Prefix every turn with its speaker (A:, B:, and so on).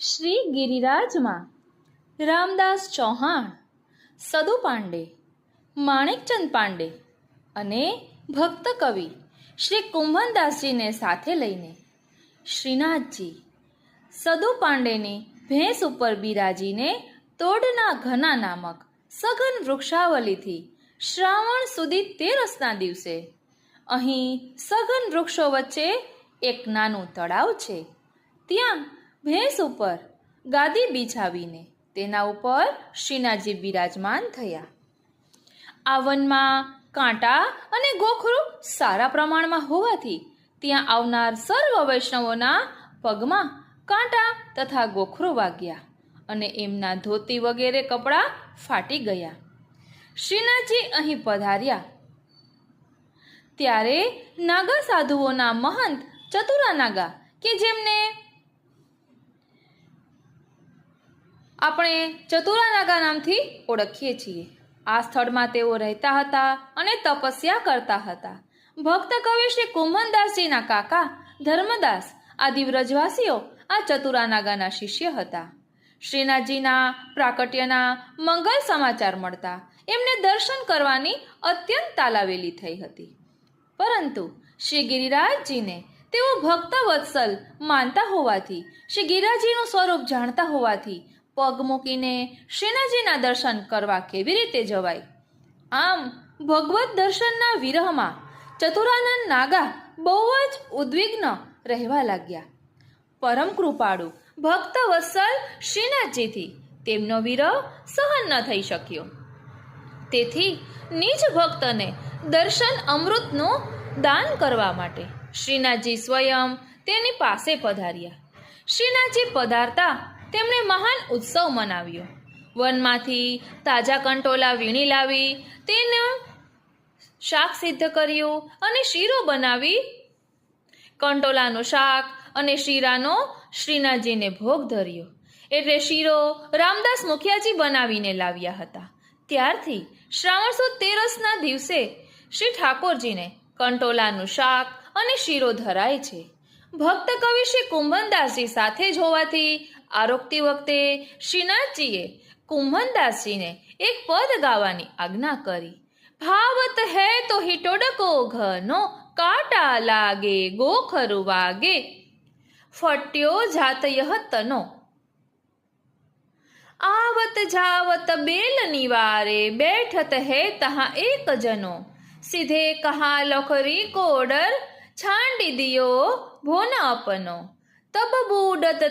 A: શ્રી ગિરિરાજમાં રામદાસ ચૌહાણ, સદુ પાંડે, માણેકચંદ પાંડે અને ભક્ત કવિ શ્રી કુંભનદાસજીને સાથે લઈને શ્રીનાથજી સદુ પાંડેની ભેંસ ઉપર બિરાજીને તોડના ઘના નામક સઘન વૃક્ષાવલીથી શ્રાવણ સુધી તેરસના દિવસે અહીં સઘન વૃક્ષો વચ્ચે એક નાનું તળાવ છે. ત્યાં ભેંસ ઉપર ગાદી બિછાવીને તેના ઉપર શ્રીનાથજી બિરાજમાન થયા. આ વનમાં કાંટા અને ગોખરું સારા પ્રમાણમાં હોવાથી ત્યાં આવનાર સર્વ વૈષ્ણવોના પગમાં કાંટા તથા ગોખરો વાગ્યા અને એમના ધોતી વગેરે કપડાં ફાટી ગયા. શ્રીનાથજી અહીં પધાર્યા ત્યારે નાગા સાધુઓના મહંત ચતુરા નાગા કે જેમને આપણે ચતુરા નાગા નામથી ઓળખીએ છીએ, આ સ્થળમાં તેઓ રહેતા હતા અને તપસ્યા કરતા હતા. ભક્ત કવિ શ્રી કુંભનદાસજીના કાકા ધર્મદાસ આદિ વ્રજવાસીઓ આ ચતુરા નાગાના શિષ્ય હતા. શ્રીનાથજીના પ્રાકટ્યના મંગલ સમાચાર મળતા એમને દર્શન કરવાની અત્યંત તાલાવેલી થઈ હતી. પરંતુ શ્રી ગિરિરાજજીને તેઓ ભક્ત વત્સલ માનતા હોવાથી, શ્રી ગિરિરાજજીનું સ્વરૂપ જાણતા હોવાથી પગ મૂકીને શ્રીનાથજીના દર્શન કરવા કેવી રીતે જવાય? આમ ભગવત દર્શનના વિરહમાં ચતુરાનંદ નાગા બહુ જ ઉદ્વિગ્ન રહેવા લાગ્યા. પરમ કૃપાળુ ભક્ત વત્સલ શ્રીનાથજીથી તેમનો વિરહ સહન ન થઈ શક્યો. તેથી નિજ ભક્તને દર્શન અમૃતનું દાન કરવા માટે શ્રીનાથજી સ્વયં તેની પાસે પધાર્યા. શ્રીનાથજી પધારતા તેમણે મહાન ઉત્સવ મનાવ્યો. વનમાંથી તાજા કંટોલા વીણી લાવી તેનું શાક સિદ્ધ કર્યું અને શીરો બનાવી કંટોલાનું શાક અને શીરાનો શ્રીનાથજીને ભોગ ધર્યો. એટલે શીરો રામદાસ મુખિયાજી બનાવીને લાવ્યા હતા. ત્યારથી શ્રાવણ સુદ તેરસના દિવસે શ્રી ઠાકોરજીને કંટોલાનું શાક અને શીરો ધરાય છે. ભક્ત કવિ શ્રી કુંભનદાસજી સાથે જ હોવાથી આરોગતી વખતે શ્રીનાથજીએ કુંભનદાસજીને એક પદ ગાવાની આજ્ઞા કરી. ભાવત હૈ તો હિટોડકો ઘનો, કાંટા લાગે ગોખરું વાગે, ફટ્યો જાત યહ તનો. आवत जावत बेल निवारे, बैठत है तहाँ एक जनो, सीधे कहा लखरी को डर, छांडी दियो भोन अपनो, तब बूढ़त